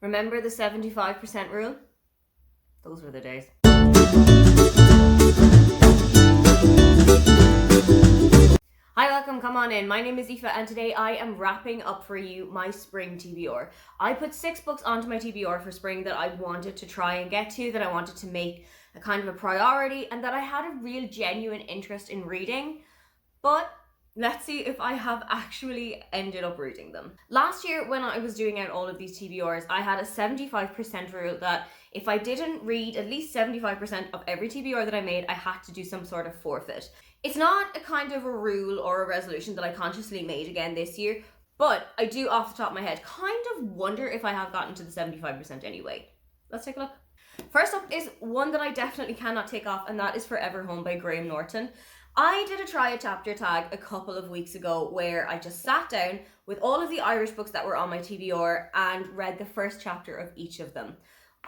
Remember the 75% rule? Those were the days. Hi, welcome, come on in. My name is Aoife and today I am wrapping up for you my spring TBR. I put 6 books onto my TBR for spring that I wanted to try and get to, that I wanted to make a kind of a priority, and that I had a real genuine interest in reading. But let's see if I have actually ended up reading them. Last year, when I was doing out all of these TBRs, I had a 75% rule that if I didn't read at least 75% of every TBR that I made, I had to do some sort of forfeit. It's not a kind of a rule or a resolution that I consciously made again this year, but I do off the top of my head kind of wonder if I have gotten to the 75% anyway. Let's take a look. First up is one that I definitely cannot take off, and that is Forever Home by Graham Norton. I did a try a chapter tag a couple of weeks ago where I just sat down with all of the Irish books that were on my TBR and read the first chapter of each of them.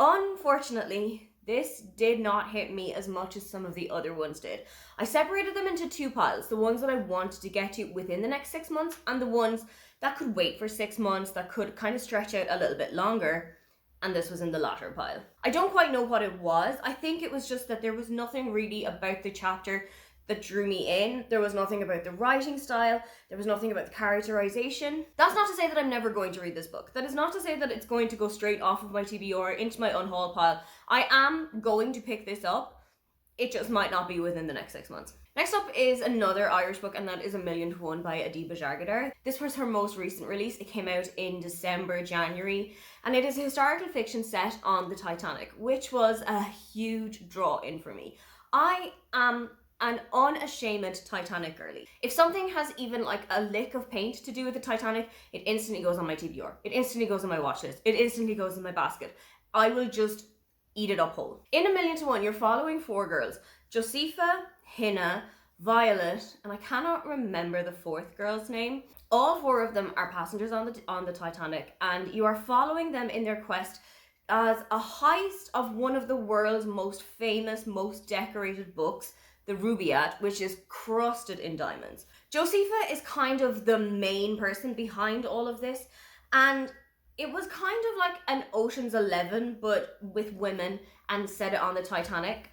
Unfortunately, this did not hit me as much as some of the other ones did. I separated them into 2 piles, the ones that I wanted to get to within the next 6 months and the ones that could wait for 6 months, that could kind of stretch out a little bit longer. And this was in the latter pile. I don't quite know what it was. I think it was just that there was nothing really about the chapter that drew me in. There was nothing about the writing style. There was nothing about the characterization. That's not to say that I'm never going to read this book. That is not to say that it's going to go straight off of my TBR into my unhaul pile. I am going to pick this up. It just might not be within the next 6 months. Next up is another Irish book, and that is A Million to One by Adiba Jagadar. This was her most recent release. It came out in December, January, and it is a historical fiction set on the Titanic, which was a huge draw in for me. I am an unashamed Titanic girly. If something has even like a lick of paint to do with the Titanic, it instantly goes on my TBR. It instantly goes on my watch list. It instantly goes in my basket. I will just eat it up whole. In A Million to One, you're following 4 girls: Josepha, Hinna, Violet, and I cannot remember the 4th girl's name. All 4 of them are passengers on the Titanic, and you are following them in their quest as a heist of one of the world's most famous, most decorated books, the Rubaiyat, which is crusted in diamonds. Josepha is kind of the main person behind all of this, and it was kind of like an Ocean's 11, but with women, and set it on the Titanic.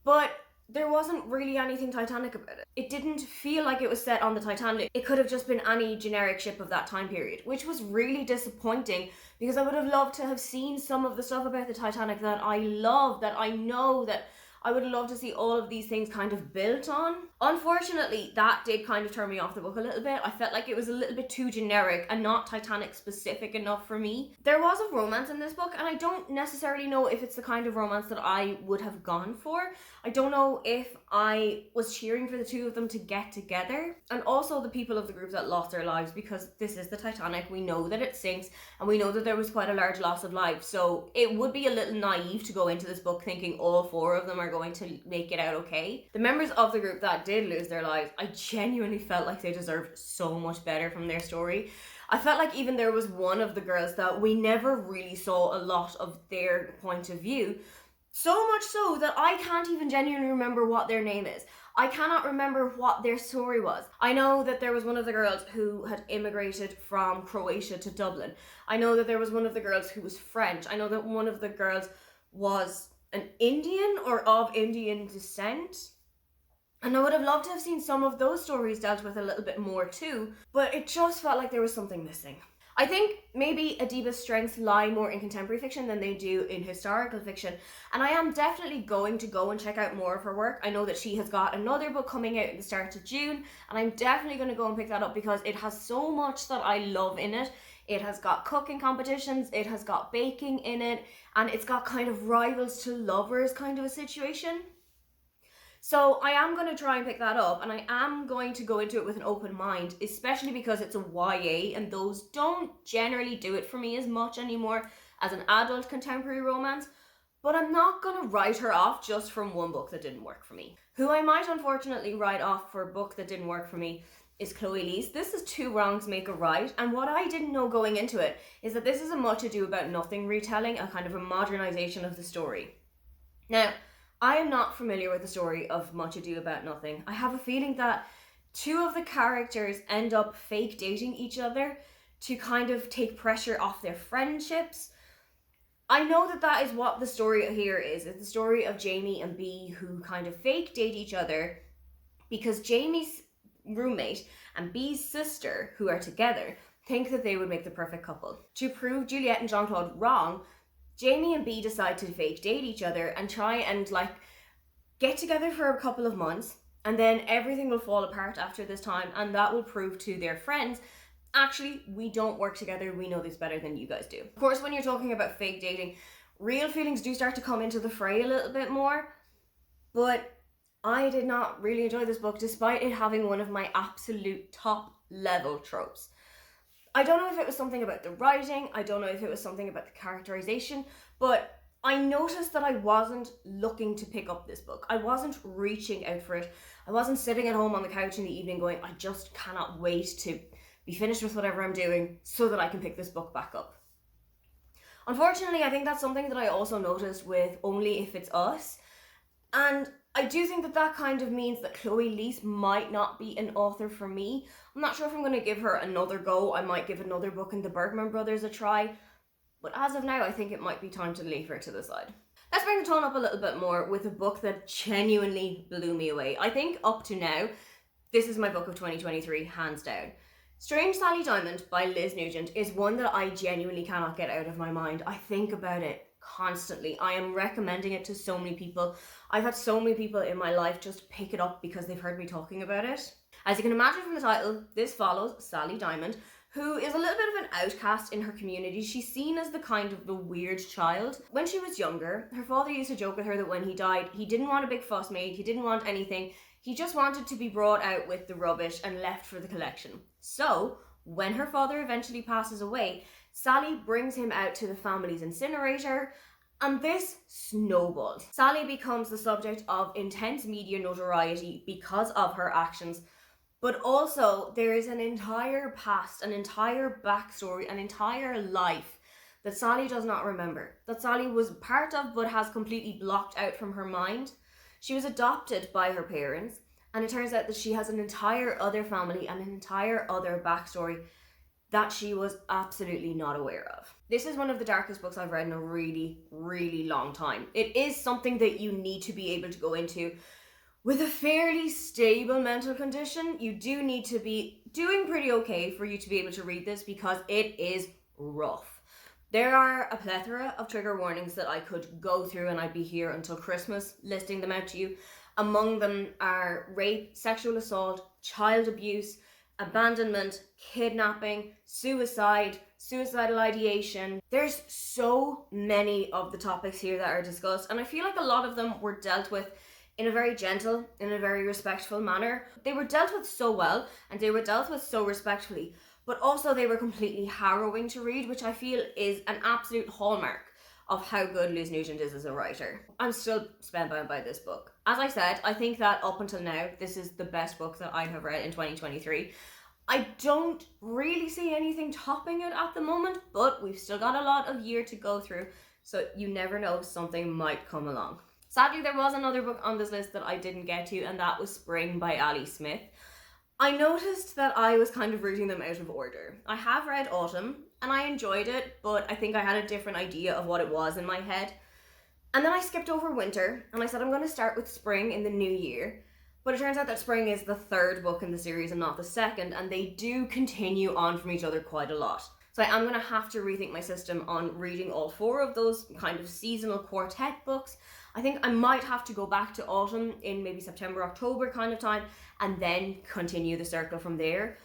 But there wasn't really anything Titanic about it. It didn't feel like it was set on the Titanic. It could have just been any generic ship of that time period, which was really disappointing because I would have loved to have seen some of the stuff about the Titanic that I love, that I know, that I would love to see all of these things kind of built on. Unfortunately, that did kind of turn me off the book a little bit. I felt like it was a little bit too generic and not Titanic specific enough for me. There was a romance in this book, and I don't necessarily know if it's the kind of romance that I would have gone for. I don't know if I was cheering for the 2 of them to get together, and also the people of the group that lost their lives, because this is the Titanic. We know that it sinks, and we know that there was quite a large loss of life, so it would be a little naive to go into this book thinking all 4 of them are going to make it out okay. The members of the group that did lose their lives, I genuinely felt like they deserved so much better from their story. I felt like even there was one of the girls that we never really saw a lot of their point of view, so much so that I can't even genuinely remember what their name is. I cannot remember what their story was. I know that there was one of the girls who had immigrated from Croatia to Dublin. I know that there was one of the girls who was French. I know that one of the girls was an Indian or of Indian descent. And I would have loved to have seen some of those stories dealt with a little bit more too, but it just felt like there was something missing. I think maybe Adiba's strengths lie more in contemporary fiction than they do in historical fiction, and I am definitely going to go and check out more of her work. I know that she has got another book coming out at the start of June, and I'm definitely going to go and pick that up because it has so much that I love in it. It has got cooking competitions, it has got baking in it, and it's got kind of rivals to lovers kind of a situation. So I am going to try and pick that up, and I am going to go into it with an open mind, especially because it's a YA, and those don't generally do it for me as much anymore as an adult contemporary romance. But I'm not going to write her off just from one book that didn't work for me. Who I might unfortunately write off for a book that didn't work for me is Chloe Lee's. This is 2 wrongs make a right, and what I didn't know going into it is that this is a Much Ado About Nothing retelling, a kind of a modernization of the story. Now, I am not familiar with the story of Much Ado About Nothing. I have a feeling that 2 of the characters end up fake dating each other to kind of take pressure off their friendships. I know that that is what the story here is. It's the story of Jamie and Bea who kind of fake date each other because Jamie's roommate and Bea's sister, who are together, think that they would make the perfect couple. To prove Juliet and Jean-Claude wrong, Jamie and Bea decide to fake date each other and try and get together for a couple of months, and then everything will fall apart after this time, and that will prove to their friends, actually, we don't work together, we know this better than you guys do. Of course, when you're talking about fake dating, real feelings do start to come into the fray a little bit more, but I did not really enjoy this book despite it having one of my absolute top level tropes. I don't know if it was something about the writing, I don't know if it was something about the characterization, but I noticed that I wasn't looking to pick up this book. I wasn't reaching out for it. I wasn't sitting at home on the couch in the evening going, I just cannot wait to be finished with whatever I'm doing so that I can pick this book back up. Unfortunately, I think that's something that I also noticed with Only If It's Us. And I do think that that kind of means that Chloe Leese might not be an author for me. I'm not sure if I'm going to give her another go. I might give another book in the Bergman Brothers a try. But as of now, I think it might be time to leave her to the side. Let's bring the tone up a little bit more with a book that genuinely blew me away. I think up to now, this is my book of 2023, hands down. Strange Sally Diamond by Liz Nugent is one that I genuinely cannot get out of my mind. I think about it constantly. I am recommending it to so many people. I've had so many people in my life just pick it up because they've heard me talking about it. As you can imagine from the title, this follows Sally Diamond, who is a little bit of an outcast in her community. She's seen as the weird child. When she was younger, her father used to joke with her that when he died, he didn't want a big fuss made, he didn't want anything, he just wanted to be brought out with the rubbish and left for the collection. So, when her father eventually passes away, Sally brings him out to the family's incinerator, and this snowballs. Sally becomes the subject of intense media notoriety because of her actions, but also there is an entire past, an entire backstory, an entire life that Sally does not remember, that Sally was part of but has completely blocked out from her mind. She was adopted by her parents, and it turns out that she has an entire other family and an entire other backstory that she was absolutely not aware of. This is one of the darkest books I've read in a really, really long time. It is something that you need to be able to go into with a fairly stable mental condition. You do need to be doing pretty okay for you to be able to read this because it is rough. There are a plethora of trigger warnings that I could go through, and I'd be here until Christmas listing them out to you. Among them are rape, sexual assault, child abuse, abandonment, kidnapping, suicide, suicidal ideation. There's so many of the topics here that are discussed, and I feel like a lot of them were dealt with in a very gentle, in a very respectful manner. They were dealt with so well, and they were dealt with so respectfully, but also they were completely harrowing to read, which I feel is an absolute hallmark of how good Liz Nugent is as a writer. I'm still spellbound by this book. As I said, I think that up until now, this is the best book that I have read in 2023. I don't really see anything topping it at the moment, but we've still got a lot of year to go through, so you never know, something might come along. Sadly, there was another book on this list that I didn't get to, and that was Spring by Ali Smith. I noticed that I was kind of reading them out of order. I have read Autumn, and I enjoyed it, but I think I had a different idea of what it was in my head. And then I skipped over Winter, and I said I'm going to start with Spring in the new year. But it turns out that Spring is the third book in the series and not the second, and they do continue on from each other quite a lot. So I am going to have to rethink my system on reading all four of those kind of seasonal quartet books. I think I might have to go back to Autumn in maybe September, October kind of time, and then continue the circle from there.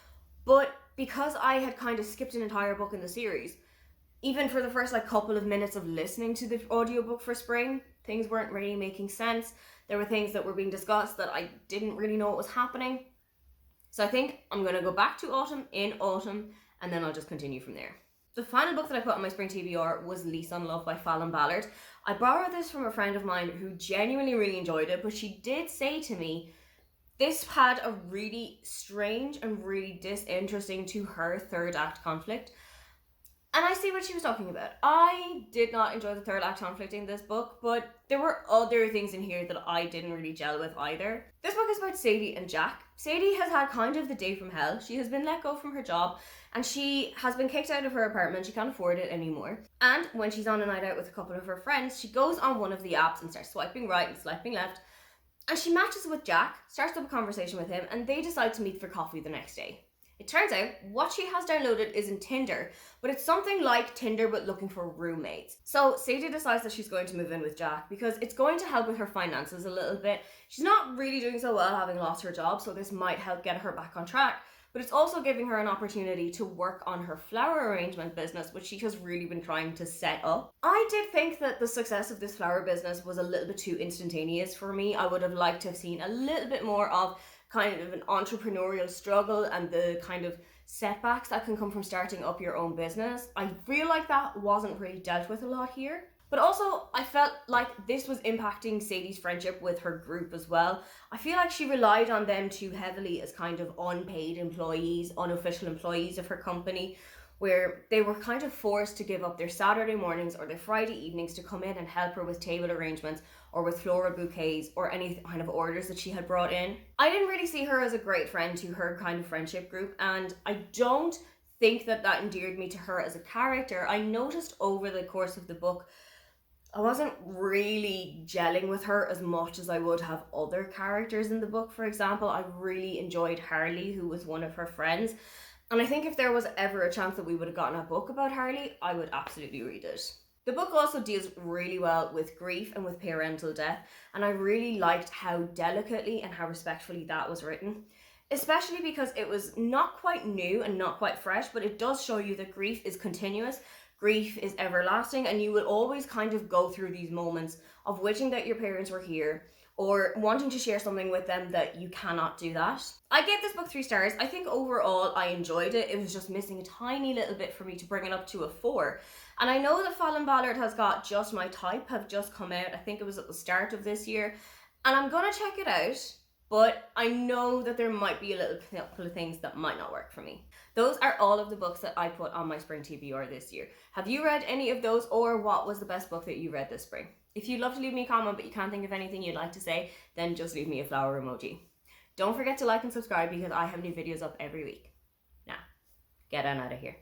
But because I had kind of skipped an entire book in the series, even for the first couple of minutes of listening to the audiobook for Spring, things weren't really making sense. There were things that were being discussed that I didn't really know what was happening. So I think I'm going to go back to Autumn in Autumn, and then I'll just continue from there. The final book that I put on my Spring TBR was Lease on Love by Fallon Ballard. I borrowed this from a friend of mine who genuinely really enjoyed it, but she did say to me, this had a really strange and really disinteresting to her third act conflict. And I see what she was talking about. I did not enjoy the third act conflict in this book, but there were other things in here that I didn't really gel with either. This book is about Sadie and Jack. Sadie has had kind of the day from hell. She has been let go from her job and she has been kicked out of her apartment. She can't afford it anymore. And when she's on a night out with a couple of her friends, she goes on one of the apps and starts swiping right and swiping left. And she matches with Jack, starts up a conversation with him, and they decide to meet for coffee the next day. It turns out what she has downloaded isn't Tinder, but it's something like Tinder but looking for roommates. So Sadie decides that she's going to move in with Jack because it's going to help with her finances a little bit. She's not really doing so well having lost her job, so this might help get her back on track. But it's also giving her an opportunity to work on her flower arrangement business, which she has really been trying to set up. I did think that the success of this flower business was a little bit too instantaneous for me. I would have liked to have seen a little bit more of kind of an entrepreneurial struggle and the kind of setbacks that can come from starting up your own business. I feel like that wasn't really dealt with a lot here. But also, I felt like this was impacting Sadie's friendship with her group as well. I feel like she relied on them too heavily as kind of unpaid employees, unofficial employees of her company, where they were kind of forced to give up their Saturday mornings or their Friday evenings to come in and help her with table arrangements or with floral bouquets or any kind of orders that she had brought in. I didn't really see her as a great friend to her kind of friendship group, and I don't think that endeared me to her as a character. I noticed over the course of the book I wasn't really gelling with her as much as I would have other characters in the book. For example, I really enjoyed Harley, who was one of her friends. And I think if there was ever a chance that we would have gotten a book about Harley, I would absolutely read it. The book also deals really well with grief and with parental death. And I really liked how delicately and how respectfully that was written. Especially because it was not quite new and not quite fresh, but it does show you that grief is continuous. Grief is everlasting, and you will always kind of go through these moments of wishing that your parents were here or wanting to share something with them that you cannot do that. I gave this book 3 stars. I think overall I enjoyed it. It was just missing a tiny little bit for me to bring it up to a 4. And I know that Fallon Ballard has got Just My Type have just come out. I think it was at the start of this year. And I'm going to check it out. But I know that there might be a little couple of things that might not work for me. Those are all of the books that I put on my spring TBR this year. Have you read any of those, or what was the best book that you read this spring? If you'd love to leave me a comment but you can't think of anything you'd like to say, then just leave me a flower emoji. Don't forget to like and subscribe because I have new videos up every week. Now, get on out of here.